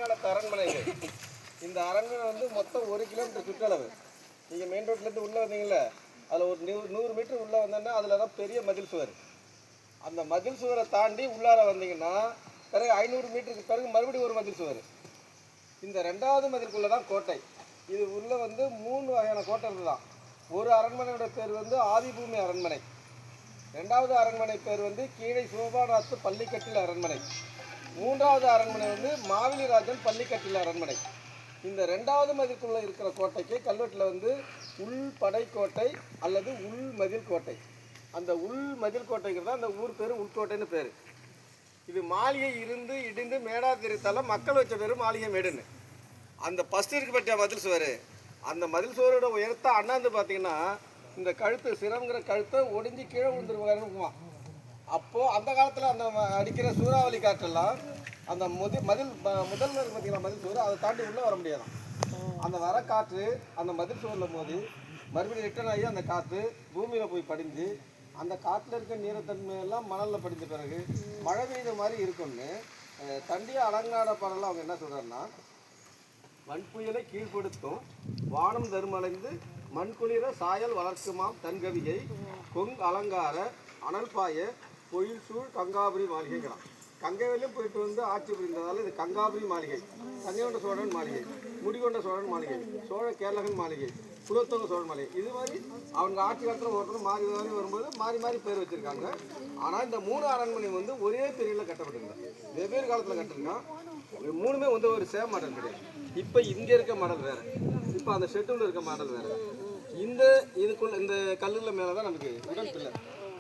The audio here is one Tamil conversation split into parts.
காலத்து அரண்மனைகள். இந்த அரண்மனை வந்து மொத்தம் 1 கிலோமீட்டர் சுற்றளவு. நீங்கள் மெயின் ரோட்லேருந்து உள்ளே வந்தீங்களே, அதில் ஒரு 100 மீட்டர் உள்ளே வந்தோன்னா அதில் தான் பெரிய மதில் சுவர். அந்த மதில் சுவரை தாண்டி உள்ளார வந்தீங்கன்னா பிறகு 500 மீட்டருக்கு பிறகு மறுபடியும் ஒரு மதில் சுவர். இந்த 2வது மதிலுக்குள்ளே தான் கோட்டை. இது உள்ளே வந்து 3 வகையான கோட்டை தான். ஒரு அரண்மனையோட பேர் வந்து ஆதிபூமி அரண்மனை. 2வது அரண்மனை பேர் வந்து கீழே சோபாநாத்து பள்ளிக்கட்டில் அரண்மனை. 3வது அரண்மனை வந்து மாவிலிராஜன் பள்ளிக்கட்டில் அரண்மனை. இந்த 2வது மதிலுக்குள்ளே இருக்கிற கோட்டைக்கு கல்வெட்டில் வந்து உள் படைக்கோட்டை அல்லது உள் மதில் கோட்டை. அந்த உள் மதில் கோட்டைங்கிறது தான் அந்த ஊர் பேர் உள்கோட்டைன்னு பேர். இது மாளிகை இருந்து இடிந்து மேடா தெரித்தால மக்கள் வச்ச பேர் மாளிகை மேடுன்னு. அந்த ஃபஸ்ட்டு இருக்கு பற்றிய மதில் சுவர், அந்த மதில் சுவரோட உயரத்தை அண்ணாந்து பார்த்தீங்கன்னா இந்த கழுத்து சிரம்ங்கிற கழுத்தை ஒடிஞ்சு கீழே விழுந்துருவாருமா. அப்போது அந்த காலத்தில் அந்த அடிக்கிற சூறாவளி காற்றெல்லாம் அந்த மதில் முதல்ல இருக்கு பார்த்தீங்கன்னா மதில் சுவர், அதை தாண்டி உள்ளே வர முடியாதான். அந்த வர காற்று அந்த மதில் சுவரில் மோதி மறுபடியும் ரிட்டர்ன் ஆகி அந்த காற்று பூமியில் போய் படிஞ்சு அந்த காற்றில் இருக்க நீரத்தன்மையெல்லாம் மணலில் படித்த பிறகு மழை பெய்த மாதிரி இருக்கும்னு தண்டிய அலங்கார பாடலாம் அவங்க என்ன சொல்கிறாருன்னா, மண்புயலை கீழ்படுத்தும் வானம் தருமலைந்து மண்குளிர சாயல் வளர்க்குமாம் தன்கவியை கொங் அலங்கார அனல்பாய பொயில் சூழ் கங்காபுரி மாளிகைங்கிறான். கங்கையிலையும் போயிட்டு வந்து ஆட்சி புரிந்ததால் இது கங்காபுரி மாளிகை, கங்கைகொண்ட சோழன் மாளிகை, முடிகொண்ட சோழன் மாளிகை, சோழ கேரளகன் மாளிகை, குலத்தொங்க சோழன் மாளிகை. இது மாதிரி அவங்க ஆட்சி காலத்தில் ஒருத்தர் மாறி மாறி வரும்போது மாறி மாறி பேர் வச்சுருக்காங்க. ஆனால் இந்த 3 அரண்மனை வந்து ஒரே பீரியடில் கட்டப்பட்டிருந்தாங்க. வெவ்வேறு காலத்தில் கட்டிருக்கான். 3மே வந்து ஒரு சேம் மாடல் கிடையாது. இப்போ இங்கே இருக்க மாடல் வேறு, இப்போ அந்த ஷெட்யூலில் இருக்க மாடல் வேறு. இதுக்குள்ள இந்த கல்லுல மேலே தான் நமக்கு உடல் பிள்ளை.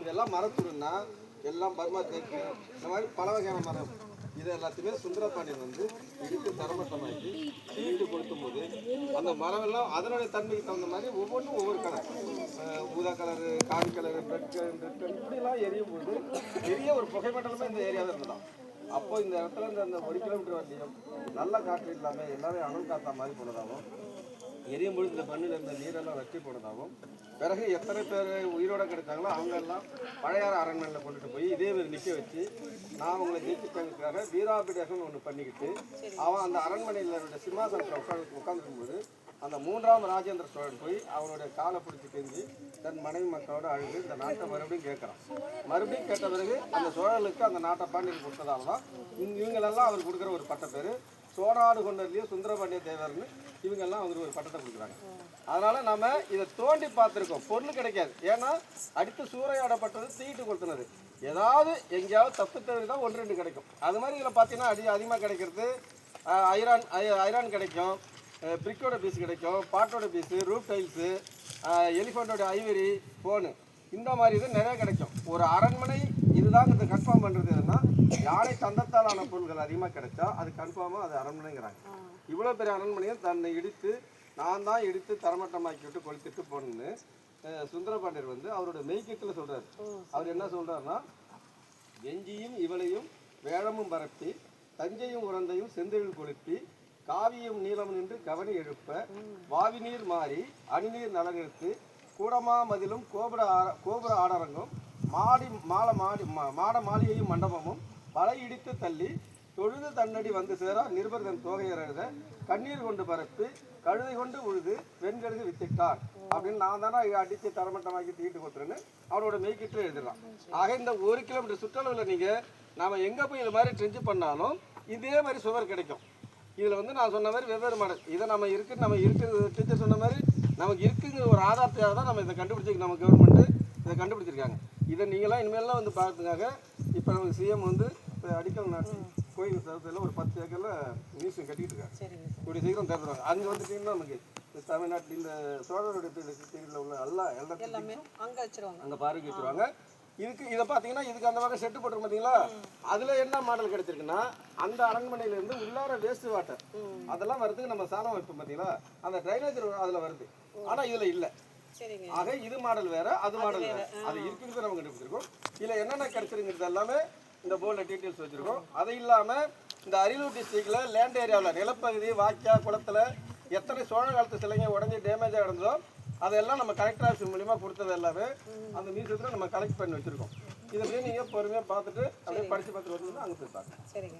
இதெல்லாம் மரத்துடுன்னா எல்லாம் பர்மா தேக்கு இந்த மாதிரி பல வகையான மரம். இது எல்லாத்தையுமே சுந்தரபாண்டியன் வந்து இடித்து தரமட்டமாக்கி சீட்டு கொடுக்கும் போது அந்த மரமெல்லாம் அதனுடைய தன்மைக்கு தகுந்த மாதிரி ஒவ்வொன்றும் ஒவ்வொரு கலர், ஊதா கலரு, காவி கலரு, ரெட் கலர் இப்படிலாம் எரியும் போது பெரிய ஒரு புகைமண்டலமே இந்த ஏரியாவில் இருந்ததான். அப்போ இந்த இடத்துல இந்த 1 கிலோமீட்டர் வண்டியும் நல்ல காற்று இல்லாமல் எல்லாமே அனல் காத்தா மாதிரி போனதாகவும் எரியும் பொழுது இந்த மண்ணில் இருந்த நீரெல்லாம் வற்றி போனதாகவும் பிறகு எத்தனை பேர் உயிரோடு கிடைச்சாங்களோ அவங்கெல்லாம் பழையாற அரண்மனையில் கொண்டுட்டு போய் இதே மாதிரி நிற்க வச்சு நான் உங்களை ஜெயிச்சுட்டாங்கிறதுக்காக வீராபிடேகம் ஒன்று பண்ணிக்கிட்டு அவன் அந்த அரண்மனையில் சிம்மாசனத்தில் உட்காந்துருக்கும்போது அந்த 3ஆம் ராஜேந்திர சோழன் போய் அவனுடைய காலை பிடிச்சி கெஞ்சி தன் மனைவி மக்களோட அழுது இந்த நாட்டை மறுபடியும் கேட்குறான். மறுபடியும் கேட்ட பிறகு அந்த சோழனுக்கு அந்த நாட்டை பாண்டியன் கொடுத்ததால தான் இவங்களெல்லாம் அவர் கொடுக்குற ஒரு பட்ட பேர் சோழநாடு கொண்டதுலேயே சுந்தரபாண்டிய தேவர்னு இவங்கெல்லாம் அவங்களுக்கு ஒரு பட்டத்தை கொடுக்குறாங்க. அதனால் நம்ம இதை தோண்டி பார்த்துருக்கோம். பொருள் கிடைக்காது, ஏன்னா அடித்து சூறையாடப்பட்டது தீட்டு கொளுத்துனது. ஏதாவது எங்கேயாவது தப்பு தவறி தான் 1-2 கிடைக்கும். அது மாதிரி இதில் பார்த்தீங்கன்னா அதிகமாக கிடைக்கிறது ஐரான் கிடைக்கும், பிரிக்கோட பீஸ் கிடைக்கும், பாட்டோட பீஸு, ரூப் டைல்ஸு, எலிஃபண்டோட ஐவரி, ஃபோனு, இந்த மாதிரி இது நிறைய கிடைக்கும். ஒரு அரண்மனை இதுதான் இதை கன்ஃபார்ம் பண்ணுறது எதுனா யானை தந்தத்தாலான பொருள்கள் அதிகமாக கிடைச்சா அது கன்ஃபார்மாக அது அரண்மனைங்கிறாங்க. இவ்வளோ பெரிய அரண்மனையும் தன்னை இடித்து நான் தான் இடித்து தரமட்டமாக்கி விட்டு கொளுத்திட்டு போகணுன்னு சுந்தரபாண்டியர் வந்து அவரோட மெய்க்கத்தில் சொல்கிறார். அவர் என்ன சொல்கிறாருன்னா, வெஞ்சியும் இவளையும் வேழமும் பரப்பி தஞ்சையும் உரந்தையும் செந்தழில் கொளுத்தி காவியும் நீளம் நின்று கவனி எழுப்ப வாவி நீர் மாறி அணிநீர் நலனிறுத்து கூடமா மதிலும் கோபுர ஆடரங்கும் மாட மாளிகையும் மண்டபமும் பல இடித்து தள்ளி தொழுது தன்னடி வந்து சேரா நிருபர் தன் தோகையர் எழுத கண்ணீர் கொண்டு பரப்பி கழுதை கொண்டு உழுது வெண்கழுது வித்திட்டார் அப்படின்னு நான் தானே அடித்து தரமட்டமாக்கி தீட்டு கொடுத்துருன்னு அவரோட மெய்க்கிட்டு எழுதிடலாம். ஆக இந்த 1 கிலோமீட்டர் சுற்றளவில் நீங்கள் நாம் எங்கே போய் இது மாதிரி ட்ரெஞ்சு பண்ணாலும் இதே மாதிரி சுவர் கிடைக்கும். இதில் வந்து நான் சொன்ன மாதிரி வெவ்வேறு மாடல் இதை நம்ம இருக்குது டீச்சர் சொன்ன மாதிரி நமக்கு இருக்குங்கிற ஒரு ஆதாரத்தையாக தான் நம்ம இதை கண்டுபிடிச்சி நம்ம கவர்மெண்ட்டு இதை கண்டுபிடிச்சிருக்காங்க. இதை நீங்களாம் இனிமேலாம் வந்து பார்த்துக்காக இப்போ நமக்கு சிஎம் வந்து இப்போ அடிக்கல் நாட்டு கோயில் சதத்தில் ஒரு 10 ஏக்கரில் மியூசியம் கட்டிக்கிட்டு இருக்காங்க. கூடிய சீக்கிரம் திறந்துருவாங்க. அங்கே வந்துட்டீங்கன்னா நமக்கு தமிழ்நாட்டில் இந்த சோழருடைய பீரியடில் உள்ள எல்லாமே அங்கே பார்வைக்கு வச்சுருவாங்க. இதை பார்த்தீங்கன்னா இதுக்கு அந்த வகை செட்டு போட்டுரும் பார்த்தீங்களா, அதில் என்ன மாடல் கிடைச்சிருக்குன்னா அந்த அரண்மனையிலேருந்து உள்ளார வேஸ்ட் வாட்டர் அதெல்லாம் வரதுக்கு நம்ம சாணம் வைப்போம் பார்த்தீங்களா, அந்த ட்ரைனேஜ் அதில் வருது. ஆனால் இதில் இல்லை. ஆக இது மாடல் வேற, அது மாடல் வேற. அது இருக்குன்னு நம்ம கண்டுபிடிச்சிருக்கோம். இதில் என்னென்ன கிடைச்சிருங்கிறது எல்லாமே இந்த போர்டில் டீட்டெயில்ஸ் வச்சுருக்கோம். அது இல்லாமல் இந்த அரியலூர் டிஸ்ட்ரிக்டில் லேண்ட் ஏரியாவில் நிலப்பகுதி வாக்கியா குளத்தில் எத்தனை சோழ காலத்து சிலைங்க உடஞ்சி டேமேஜாக கிடந்ததோ அதெல்லாம் நம்ம கலெக்டர் ஆஃபீஸ் மூலிமா கொடுத்தது எல்லாமே அந்த மியூசியத்தில் நம்ம கலெக்ட் பண்ணி வச்சுருக்கோம். இதை போய் நீங்கள் பொறுமையாக பார்த்துட்டு அப்படியே படித்து பார்த்துட்டு வந்தீங்கன்னா அங்கே போய் பார்க்கலாம். சரிங்க.